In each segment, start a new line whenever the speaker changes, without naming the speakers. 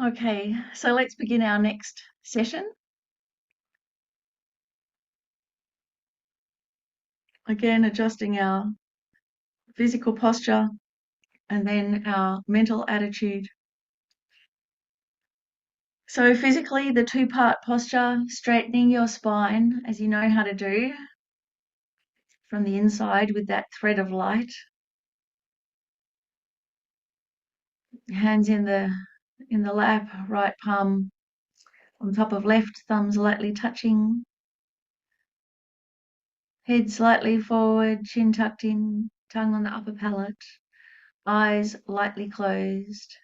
Okay, so let's begin our next session. Again, adjusting our physical posture and then our mental attitude. So physically, the two-part posture, straightening your spine as you know how to do from the inside with that thread of light. Hands in the lap, right palm on top of left, thumbs lightly touching. Head slightly forward, chin tucked in, tongue on the upper palate, eyes lightly closed.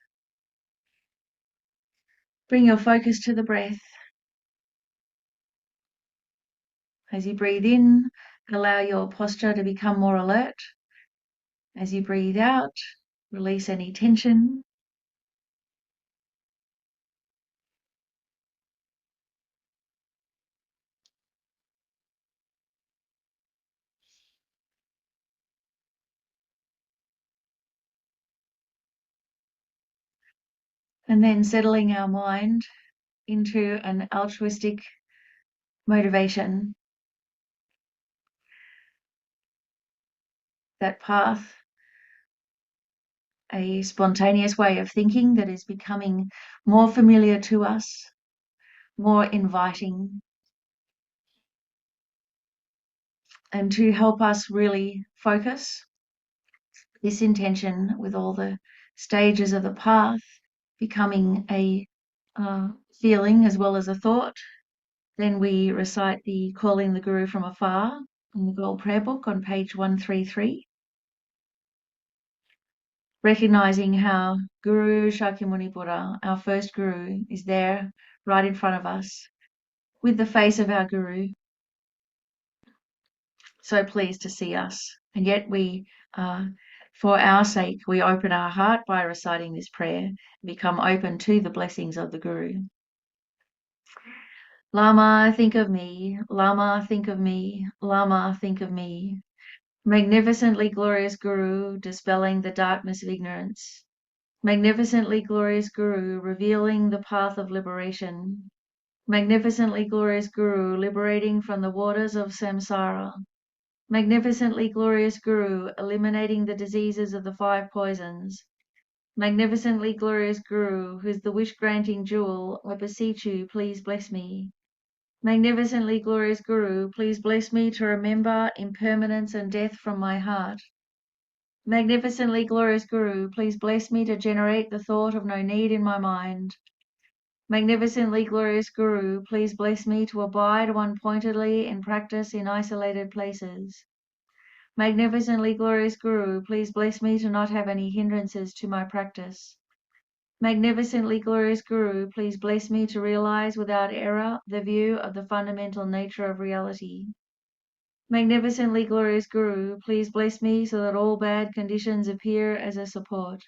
Bring your focus to the breath. As you breathe in, allow your posture to become more alert. As you breathe out, release any tension. And then settling our mind into an altruistic motivation. That path, a spontaneous way of thinking that is becoming more familiar to us, more inviting, and to help us really focus this intention with all the stages of the path becoming a feeling as well as a thought. Then we recite the Calling the Guru from Afar in the Gold Prayer Book on page 133, recognizing how Guru Shakyamuni Buddha, our first Guru, is there right in front of us with the face of our Guru, so pleased to see us. And yet we, for our sake, we open our heart by reciting this prayer, become open to the blessings of the Guru. Lama, think of me. Lama, think of me. Lama, think of me. Magnificently glorious Guru, dispelling the darkness of ignorance. Magnificently glorious Guru, revealing the path of liberation. Magnificently glorious Guru, liberating from the waters of samsara. Magnificently glorious Guru, eliminating the diseases of the 5 poisons. Magnificently glorious Guru, who's the wish-granting jewel, I beseech you, please bless me. Magnificently glorious Guru, please bless me to remember impermanence and death from my heart. Magnificently glorious Guru, please bless me to generate the thought of no need in my mind. Magnificently glorious Guru, please bless me to abide one-pointedly in practice in isolated places. Magnificently glorious Guru, please bless me to not have any hindrances to my practice. Magnificently glorious Guru, please bless me to realize without error the view of the fundamental nature of reality. Magnificently glorious Guru, please bless me so that all bad conditions appear as a support.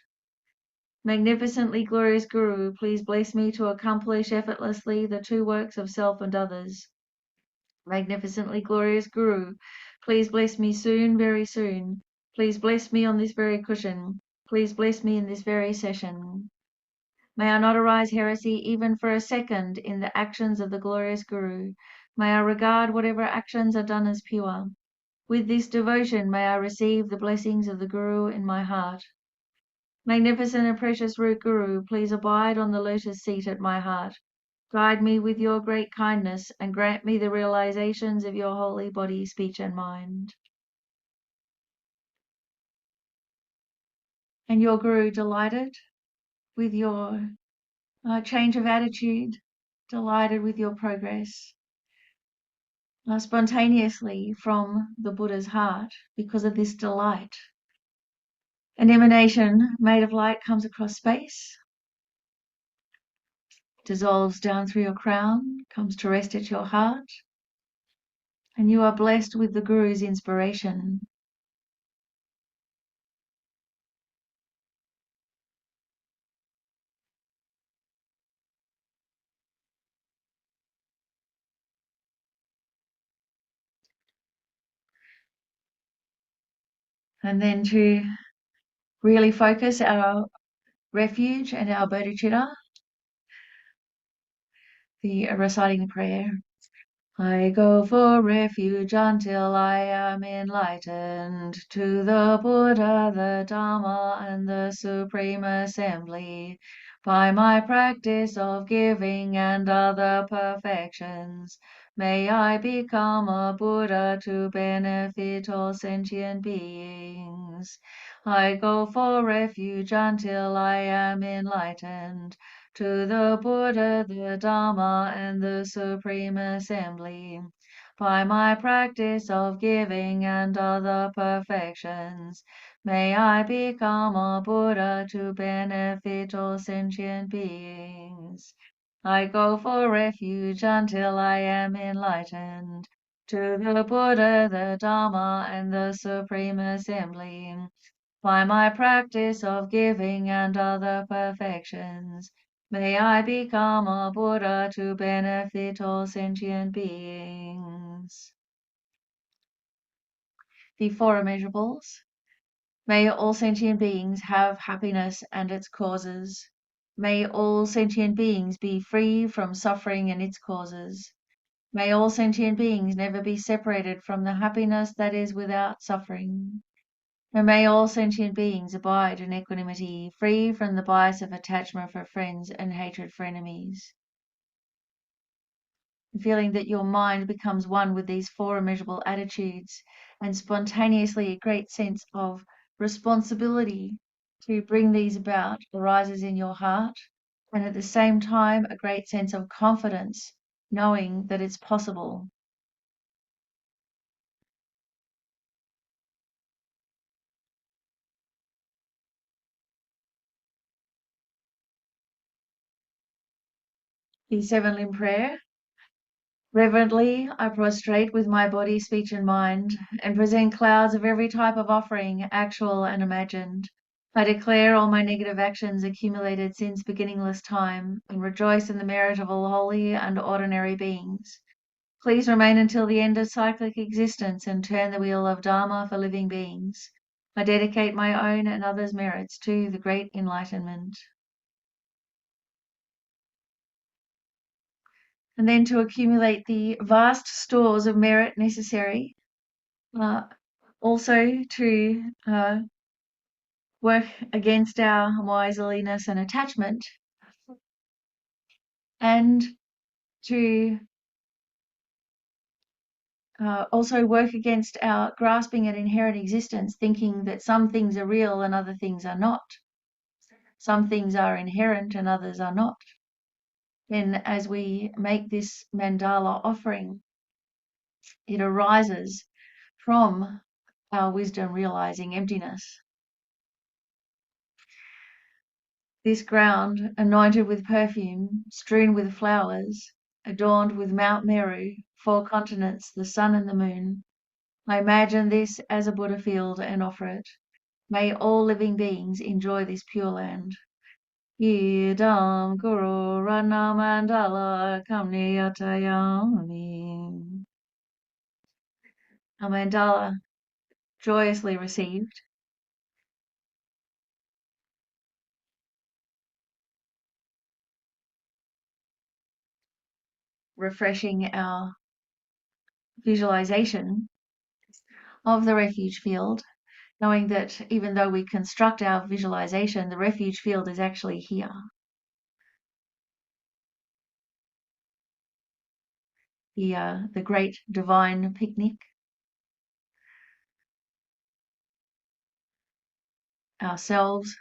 Magnificently glorious Guru, please bless me to accomplish effortlessly the 2 works of self and others. Magnificently glorious Guru, please bless me soon, very soon. Please bless me on this very cushion. Please bless me in this very session. May I not arise heresy even for a second in the actions of the glorious Guru. May I regard whatever actions are done as pure. With this devotion may I receive the blessings of the Guru in my heart. Magnificent and precious root Guru, please abide on the lotus seat at my heart. Guide me with your great kindness and grant me the realizations of your holy body, speech, and mind. And your Guru, delighted with your change of attitude, delighted with your progress, spontaneously from the Buddha's heart because of this delight. An emanation made of light comes across space, dissolves down through your crown, comes to rest at your heart, and you are blessed with the Guru's inspiration. And then to really focus our refuge and our bodhicitta the reciting prayer. I go for refuge until I am enlightened to the Buddha, the Dharma, and the Supreme Assembly. By my practice of giving and other perfections, may I become a Buddha to benefit all sentient beings. I go for refuge until I am enlightened to the Buddha, the Dharma, and the Supreme Assembly. By my practice of giving and other perfections, may I become a Buddha to benefit all sentient beings. I go for refuge until I am enlightened to the Buddha, the Dharma, and the Supreme Assembly. By my practice of giving and other perfections, may I become a Buddha to benefit all sentient beings. The four immeasurables. May all sentient beings have happiness and its causes. May all sentient beings be free from suffering and its causes. May all sentient beings never be separated from the happiness that is without suffering. And may all sentient beings abide in equanimity, free from the bias of attachment for friends and hatred for enemies. Feeling that your mind becomes one with these four immeasurable attitudes, and spontaneously a great sense of responsibility to bring these about arises in your heart, and at the same time a great sense of confidence, knowing that it's possible. The seven-limb prayer. Reverently, I prostrate with my body, speech, and mind, and present clouds of every type of offering, actual and imagined. I declare all my negative actions accumulated since beginningless time, and rejoice in the merit of all holy and ordinary beings. Please remain until the end of cyclic existence and turn the wheel of Dharma for living beings. I dedicate my own and others' merits to the great enlightenment. And then to accumulate the vast stores of merit necessary, also to work against our miserliness and attachment, and to also work against our grasping at inherent existence, thinking that some things are real and other things are not. Some things are inherent and others are not. Then as we make this mandala offering, it arises from our wisdom realizing emptiness. This ground, anointed with perfume, strewn with flowers, adorned with Mount Meru, 4 continents, the sun and the moon. I imagine this as a Buddha field and offer it. May all living beings enjoy this pure land. Idam Guru Rana Mandala Kamniyatayami. A mandala joyously received. Refreshing our visualization of the refuge field, knowing that even though we construct our visualization, the refuge field is actually here. The great divine picnic. Ourselves,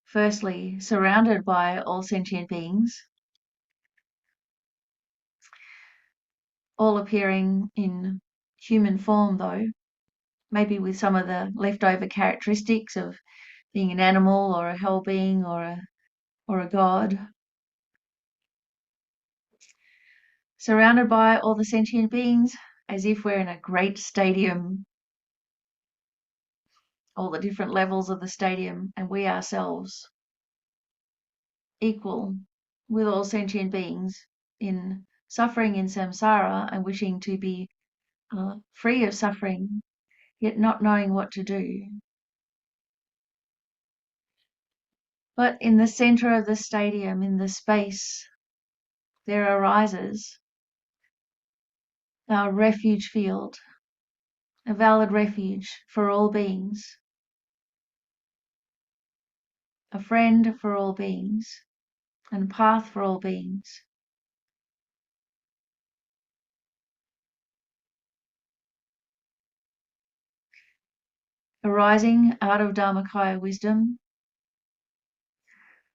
firstly, surrounded by all sentient beings, all appearing in human form though, maybe with some of the leftover characteristics of being an animal or a hell being or a god. Surrounded by all the sentient beings as if we're in a great stadium, all the different levels of the stadium, and we ourselves equal with all sentient beings in suffering in samsara and wishing to be free of suffering, yet not knowing what to do. But in the center of the stadium, in the space there arises our refuge field, a valid refuge for all beings, a friend for all beings, and path for all beings. Arising out of Dharmakaya wisdom,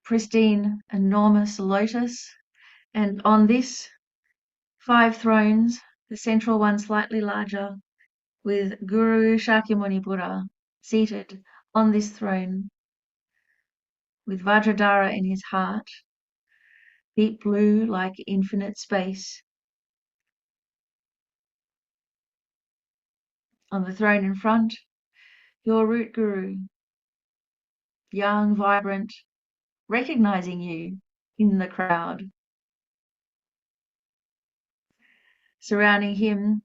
pristine, enormous lotus, and on this 5 thrones, the central one slightly larger, with Guru Shakyamuni Buddha seated on this throne, with Vajradhara in his heart, deep blue like infinite space. On the throne in front, your root guru, young, vibrant, recognizing you in the crowd. Surrounding him,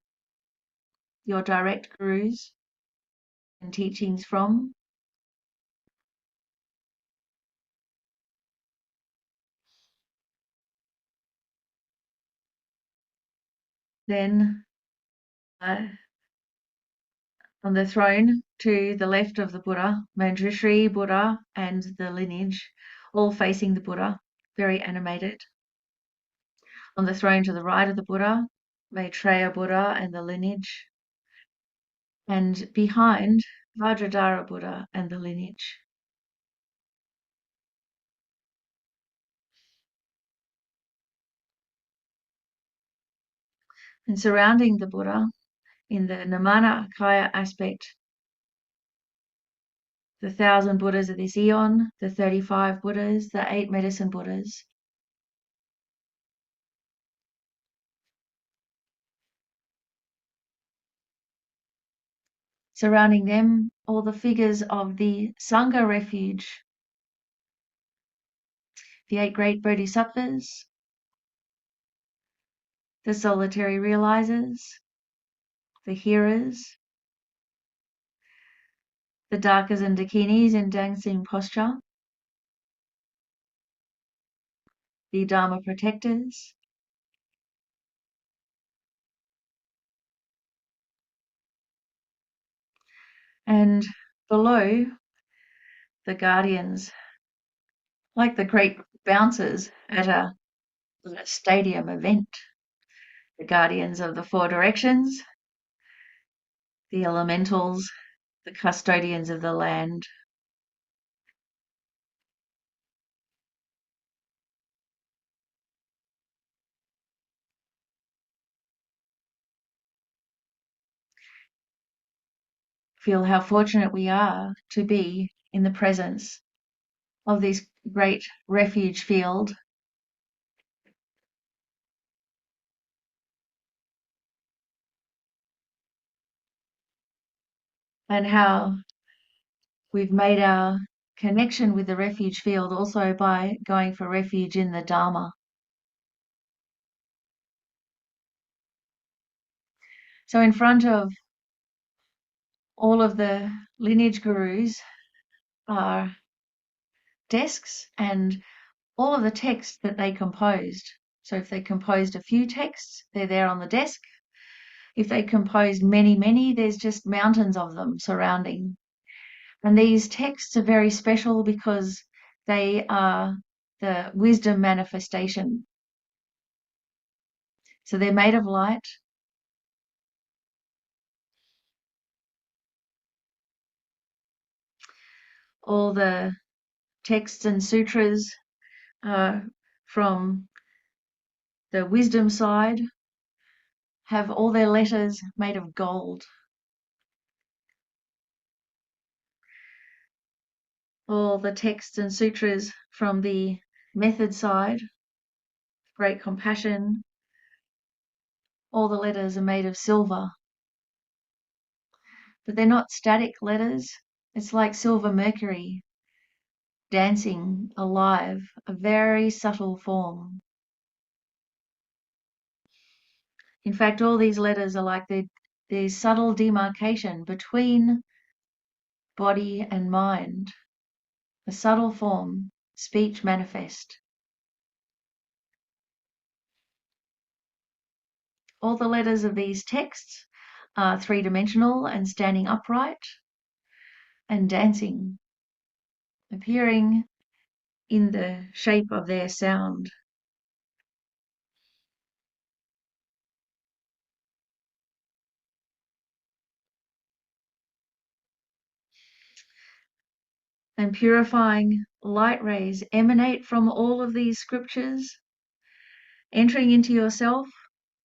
your direct gurus and teachings from. Then on the throne to the left of the Buddha, Manjushri Buddha and the lineage, all facing the Buddha, very animated. On the throne to the right of the Buddha, Maitreya Buddha and the lineage, and behind Vajradhara Buddha and the lineage. And surrounding the Buddha in the Nirmanakaya aspect, the 1,000 Buddhas of this eon, the 35 Buddhas, the 8 medicine Buddhas. Surrounding them, all the figures of the Sangha refuge, the 8 great bodhisattvas, the solitary realizers, the hearers, the Dakas and Dakinis in dancing posture, the Dharma protectors, and below, the guardians, like the great bouncers at a stadium event, the guardians of the 4 directions, the elementals, the custodians of the land. Feel how fortunate we are to be in the presence of this great refuge field. And how we've made our connection with the refuge field also by going for refuge in the Dharma. So in front of all of the lineage gurus are desks and all of the texts that they composed. So if they composed a few texts, they're there on the desk. If they composed many, there's just mountains of them surrounding. And these texts are very special because they are the wisdom manifestation. So they're made of light. All the texts and sutras from the wisdom side have all their letters made of gold. All the texts and sutras from the method side, great compassion, all the letters are made of silver. But they're not static letters. It's like silver mercury dancing alive, a very subtle form. In fact, all these letters are like the subtle demarcation between body and mind, a subtle form, speech manifest. All the letters of these texts are three-dimensional and standing upright and dancing, appearing in the shape of their sound. And purifying light rays emanate from all of these scriptures, entering into yourself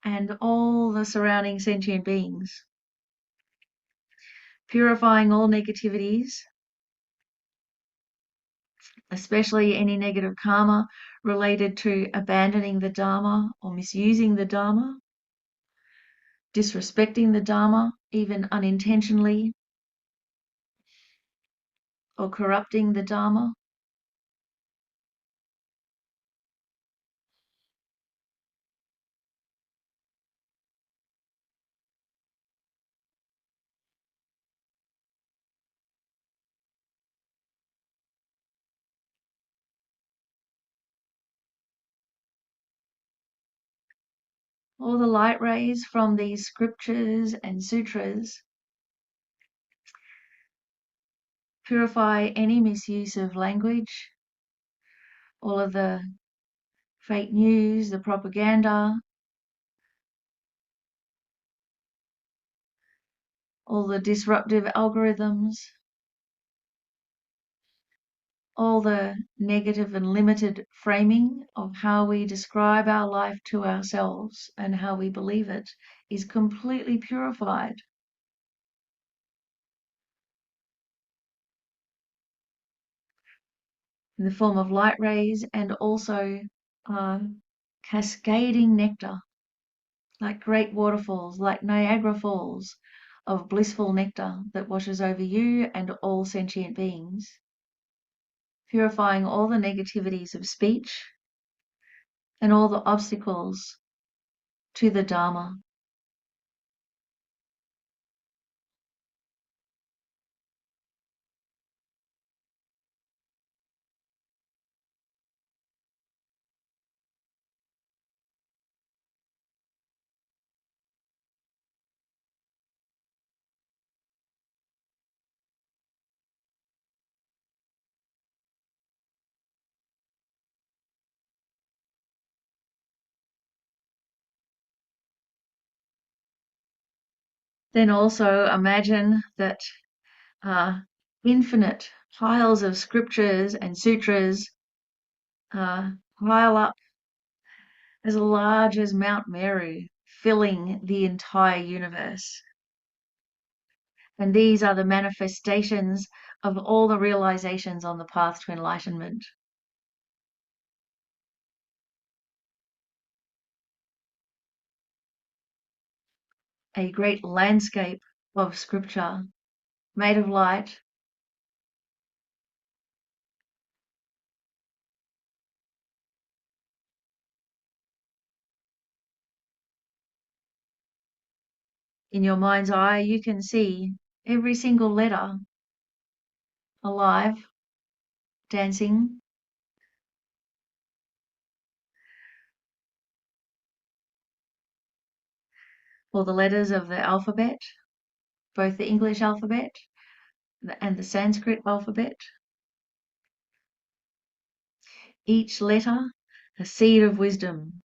and all the surrounding sentient beings, purifying all negativities, especially any negative karma related to abandoning the Dharma or misusing the Dharma, disrespecting the Dharma, even unintentionally, or corrupting the Dharma. All the light rays from these scriptures and sutras purify any misuse of language, all of the fake news, the propaganda, all the disruptive algorithms, all the negative and limited framing of how we describe our life to ourselves and how we believe it is completely purified in the form of light rays and also uh, cascading nectar, like great waterfalls, like Niagara Falls, of blissful nectar that washes over you and all sentient beings, purifying all the negativities of speech and all the obstacles to the Dharma. Then also imagine that uh, infinite piles of scriptures and sutras pile up as large as Mount Meru, filling the entire universe. And these are the manifestations of all the realizations on the path to enlightenment. A great landscape of scripture made of light, in your mind's eye, you can see every single letter alive, dancing, or the letters of the alphabet, both the English alphabet and the Sanskrit alphabet. Each letter a seed of wisdom.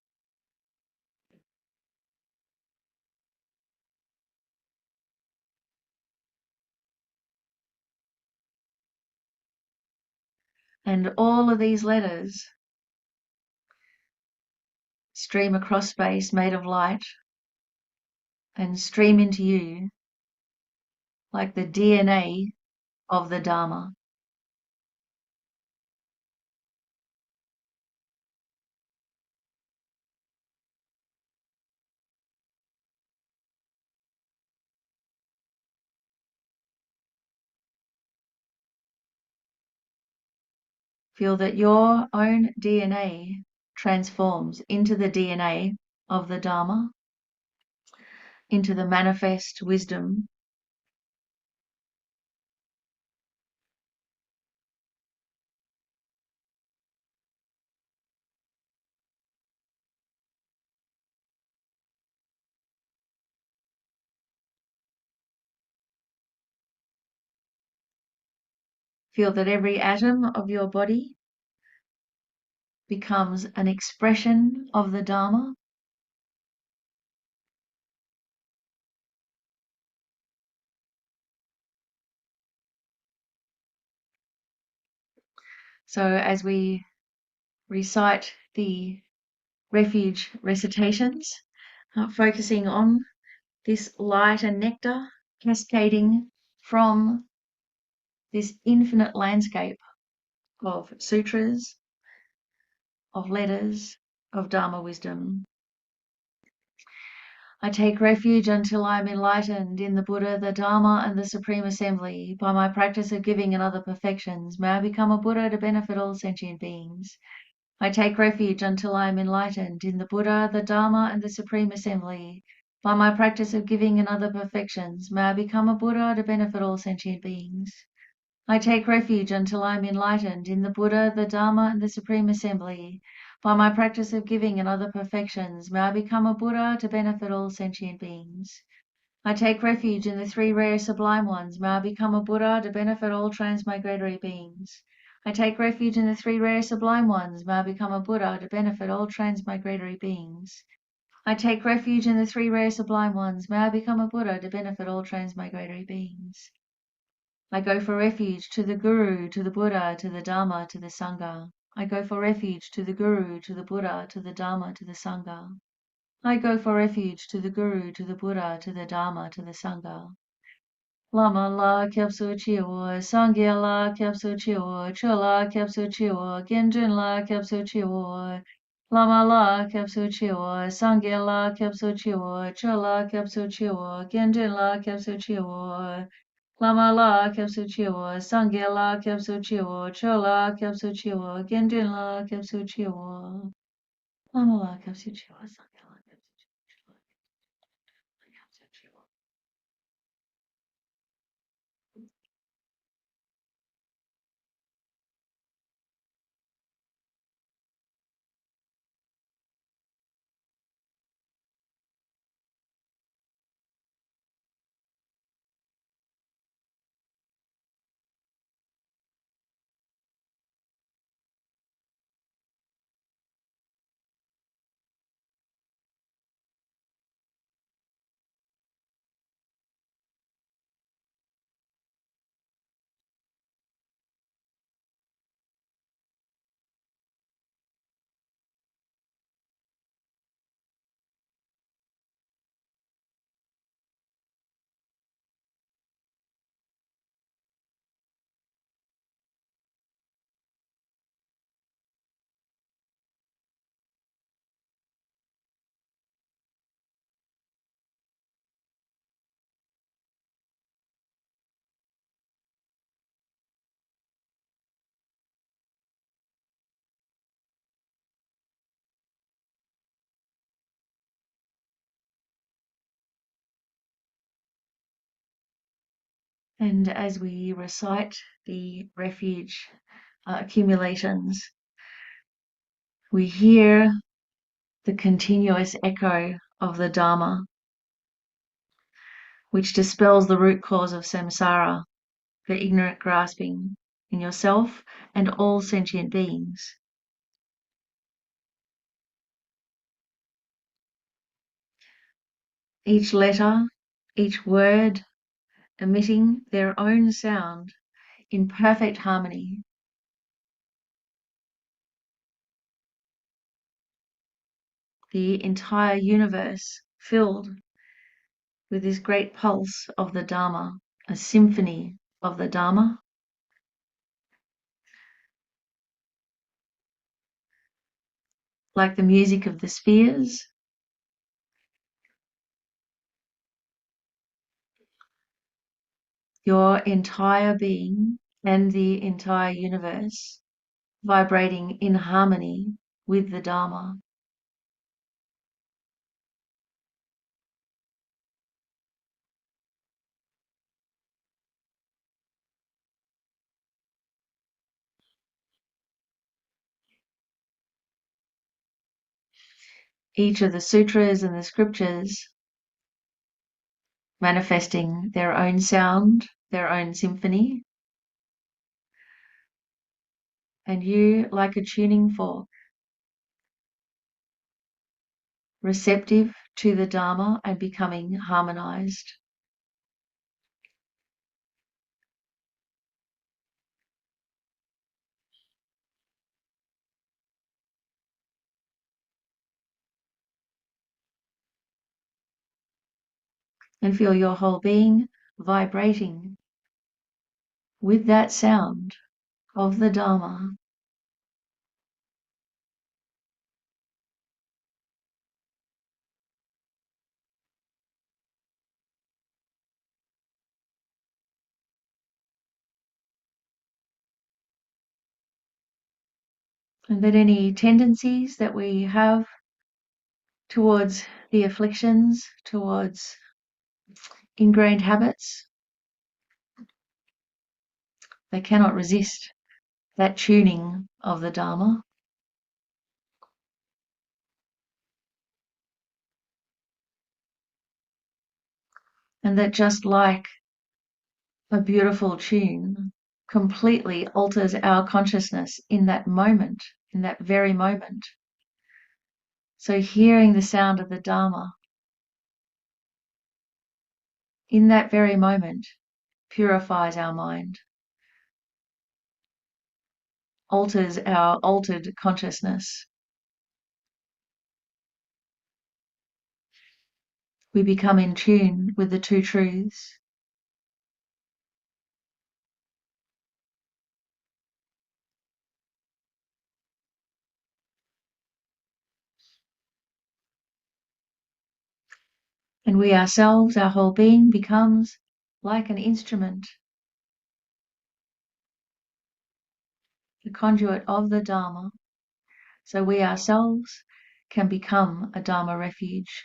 And all of these letters stream across space made of light and stream into you like the DNA of the Dharma. Feel that your own DNA transforms into the DNA of the Dharma, into the manifest wisdom. Feel that every atom of your body becomes an expression of the Dharma. So as we recite the refuge recitations, focusing on this light and nectar cascading from this infinite landscape of sutras, of letters, of Dharma wisdom. I take refuge until I am enlightened in the Buddha, the Dharma, and the Supreme Assembly. By my practice of giving and other perfections, may I become a Buddha to benefit all sentient beings. I take refuge until I am enlightened in the Buddha, the Dharma, and the Supreme Assembly. By my practice of giving and other perfections, may I become a Buddha to benefit all sentient beings. I take refuge until I am enlightened in the Buddha, the Dharma, and the Supreme Assembly. By my practice of giving and other perfections, may I become a Buddha to benefit all sentient beings. I take refuge in the three rare sublime ones. May I become a Buddha to benefit all transmigratory beings. I take refuge in the three rare sublime ones. May I become a Buddha to benefit all transmigratory beings. I take refuge in the three rare sublime ones. May I become a Buddha to benefit all transmigratory beings. I go for refuge to the Guru, to the Buddha, to the Dharma, to the Sangha. I go for refuge to the Guru, to the Buddha, to the Dharma, to the Sangha. I go for refuge to the Guru, to the Buddha, to the Dharma, to the Sangha. Lama la kyapsu chiwa, Sangya la kyapsu chiwa, Chola kyapsu chiwa, Genjin la kyapsu chiwa. Lama la kyapsu chiwa, Sangya la kyapsu chiwa, Chola kyapsu chiwa, Genjin la kyapsu chiwa. Lama la kyapsu chiwa, Sangya la kyapsu chiwa, Chola kyapsu chiwa, Genjin la kyapsu chiwa. Lama la kyapsu chiwa, Sangya la kyapsu chiwa, Chola kyapsu chiwa. And as we recite the refuge accumulations, we hear the continuous echo of the Dharma, which dispels the root cause of samsara, the ignorant grasping in yourself and all sentient beings. Each letter, each word emitting their own sound in perfect harmony. The entire universe filled with this great pulse of the Dharma, a symphony of the Dharma. Like the music of the spheres, your entire being and the entire universe vibrating in harmony with the Dharma. Each of the sutras and the scriptures manifesting their own sound, their own symphony, and you like a tuning fork, receptive to the Dharma and becoming harmonized. And feel your whole being vibrating with that sound of the Dharma. And that any tendencies that we have towards the afflictions, towards ingrained habits, they cannot resist that tuning of the Dharma. And that just like a beautiful tune completely alters our consciousness in that moment, in that very moment. So hearing the sound of the Dharma in that very moment purifies our mind, alters our altered consciousness. We become in tune with the two truths. And we ourselves, our whole being, becomes like an instrument, the conduit of the Dharma, so we ourselves can become a Dharma refuge.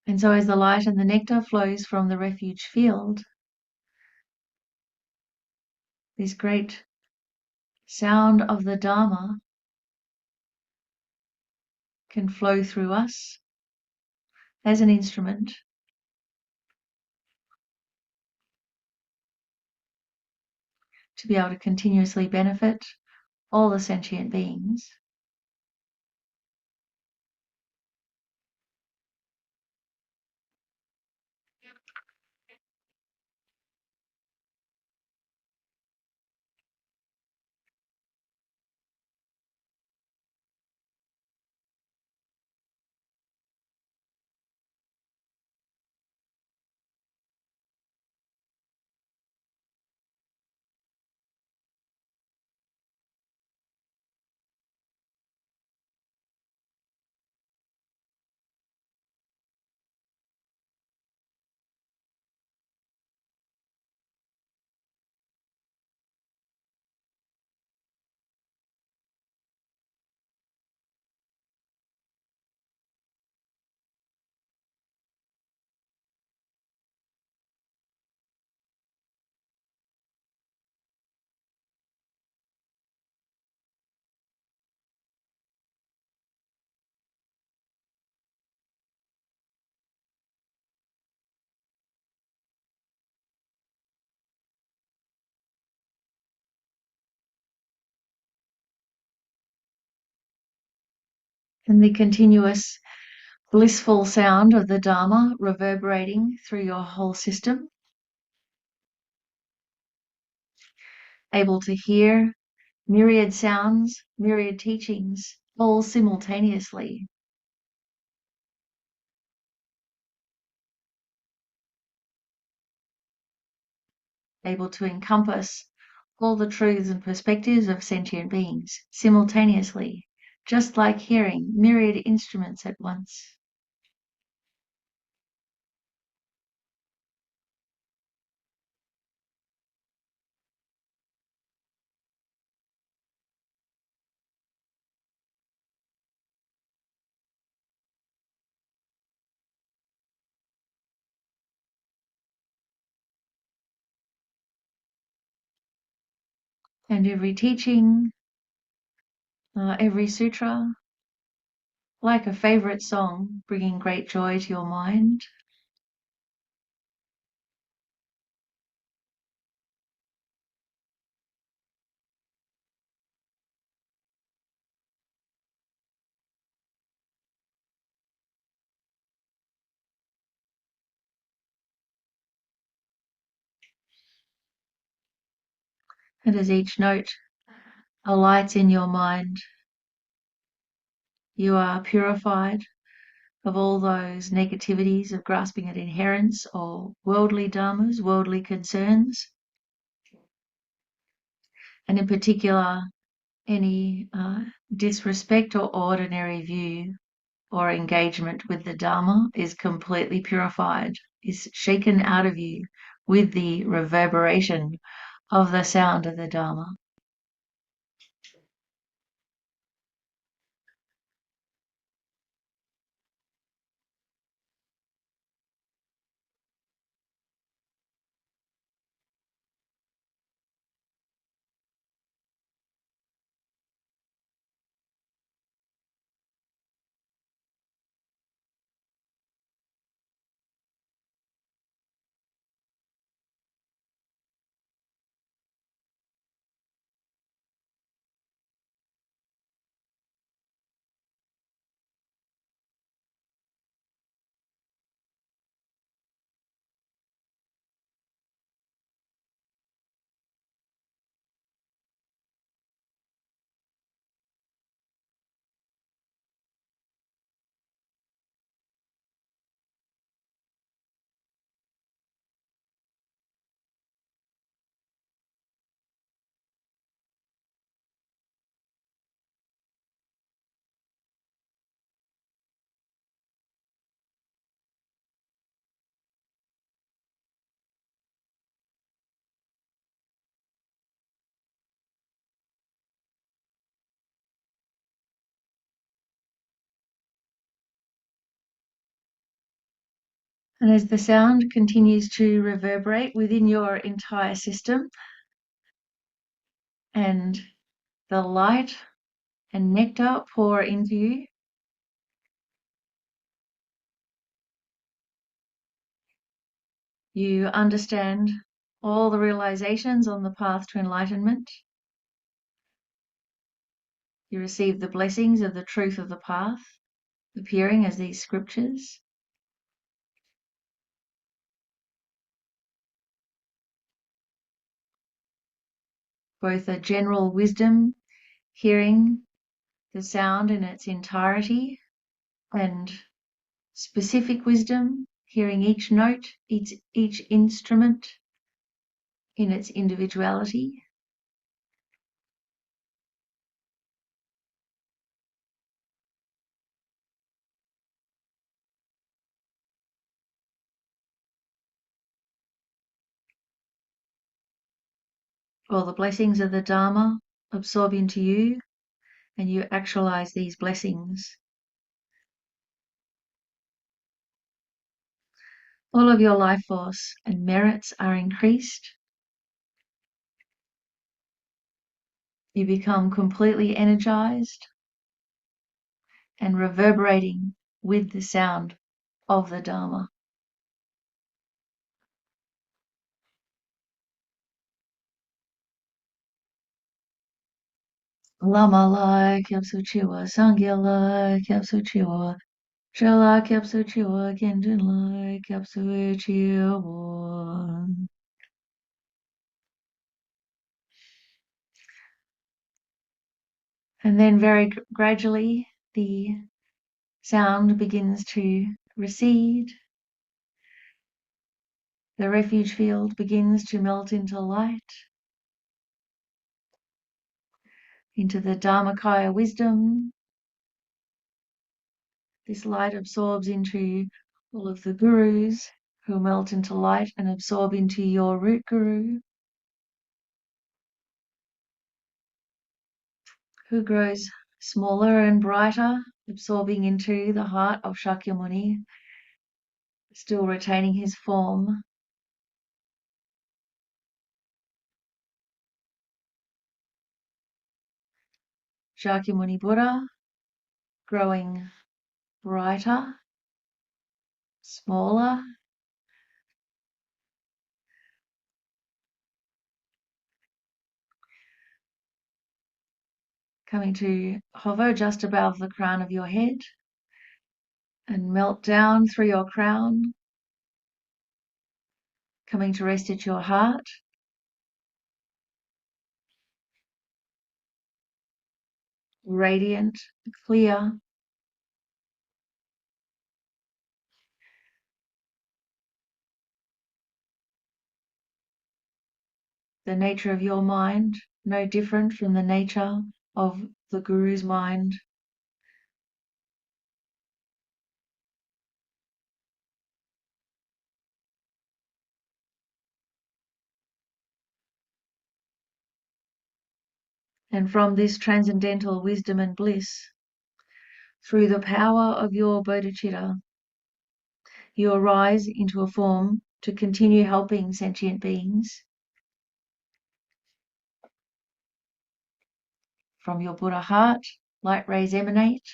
And so as the light and the nectar flows from the refuge field, this great sound of the Dharma can flow through us as an instrument to be able to continuously benefit all the sentient beings. And the continuous blissful sound of the Dharma reverberating through your whole system, able to hear myriad sounds, myriad teachings, all simultaneously. Able to encompass all the truths and perspectives of sentient beings simultaneously, just like hearing myriad instruments at once. And every teaching, every sutra, like a favorite song, bringing great joy to your mind. And as each note alights in your mind, you are purified of all those negativities of grasping at inherence or worldly dharmas, worldly concerns, and in particular, any disrespect or ordinary view or engagement with the Dharma is completely purified, is shaken out of you with the reverberation of the sound of the Dharma. And as the sound continues to reverberate within your entire system, and the light and nectar pour into you, you understand all the realizations on the path to enlightenment. You receive the blessings of the truth of the path, appearing as these scriptures. Both a general wisdom, hearing the sound in its entirety, and specific wisdom, hearing each note, each instrument in its individuality. All the blessings of the Dharma absorb into you, and you actualize these blessings. All of your life force and merits are increased. You become completely energized and reverberating with the sound of the Dharma. Lama la kyapsu chiwa, Sangya la kyapsu chiwa, Shala kyapsu chiwa, Kenjin la kyapsu chiwa. And then very gradually the sound begins to recede. The refuge field begins to melt into light, into the Dharmakaya wisdom. This light absorbs into all of the gurus who melt into light and absorb into your root guru, who grows smaller and brighter, absorbing into the heart of Shakyamuni, still retaining his form. Shakyamuni Buddha, growing brighter, smaller, coming to hover just above the crown of your head and melt down through your crown, coming to rest at your heart. Radiant, clear, the nature of your mind, no different from the nature of the Guru's mind. And from this transcendental wisdom and bliss, through the power of your bodhicitta, you arise into a form to continue helping sentient beings. From your Buddha heart, light rays emanate.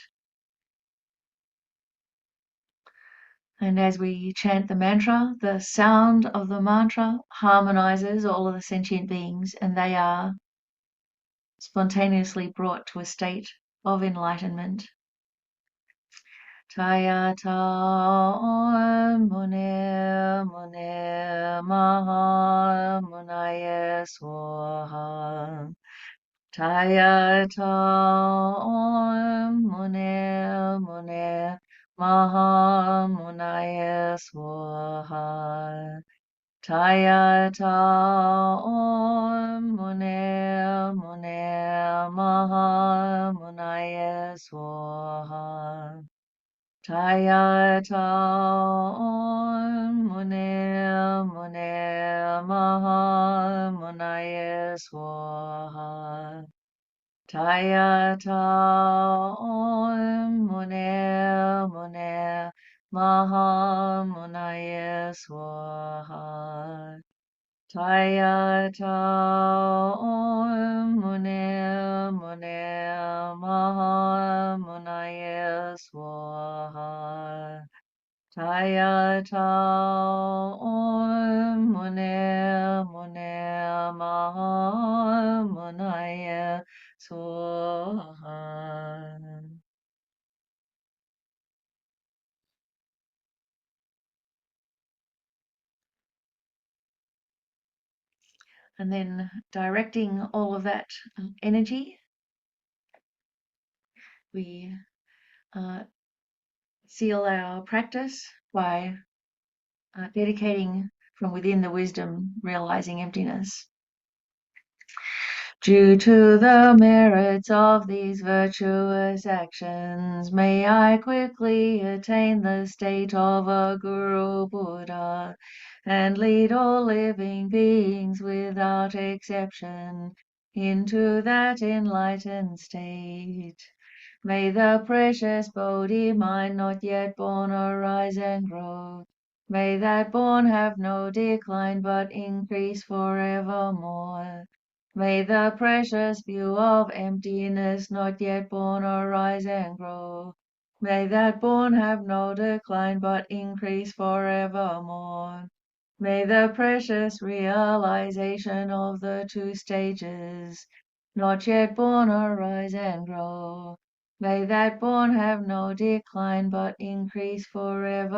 And as we chant the mantra, the sound of the mantra harmonizes all of the sentient beings, and they are spontaneously brought to a state of enlightenment. Tayata mune mune maha munaya swaha. Tayata mune mune maha munaya swaha. Tayata mune mune maha munaya swaha. Tayata mune mune maha munaya swaha. Tayata mune mune maha munaya swaha. Tayata mune mune maha munaya swaha. Tayata mune mune maha munaya swaha. And then directing all of that energy, we seal our practice by dedicating from within the wisdom, realizing emptiness. Due to the merits of these virtuous actions, may I quickly attain the state of a Guru Buddha and lead all living beings without exception into that enlightened state. May the precious Bodhi mind not yet born arise and grow. May that born have no decline but increase forevermore. May the precious view of emptiness not yet born arise and grow. May that born have no decline but increase forevermore. May the precious realization of the two stages not yet born arise and grow. May that born have no decline but increase forevermore.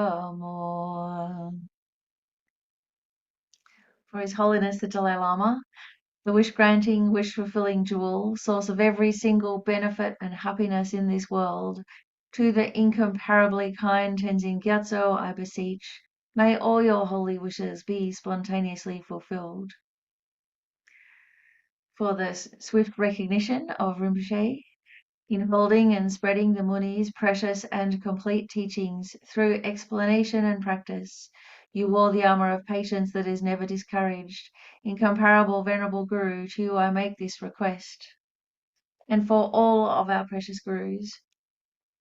For His Holiness the Dalai Lama, the wish-granting, wish-fulfilling jewel, source of every single benefit and happiness in this world, to the incomparably kind Tenzin Gyatso I beseech, may all your holy wishes be spontaneously fulfilled. For the swift recognition of Rinpoche, in holding and spreading the Muni's precious and complete teachings through explanation and practice, you wore the armor of patience that is never discouraged. Incomparable Venerable Guru, to you I make this request. And for all of our precious Gurus,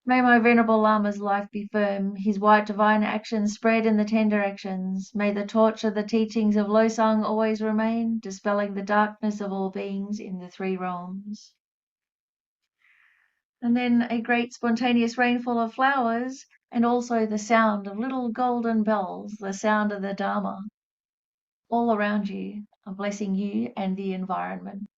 may my Venerable Lama's life be firm, his white divine actions spread in the 10 directions. May the torch of the teachings of Losang always remain, dispelling the darkness of all beings in the 3 realms. And then a great spontaneous rainfall of flowers, and also the sound of little golden bells, the sound of the Dharma, all around you, blessing you and the environment.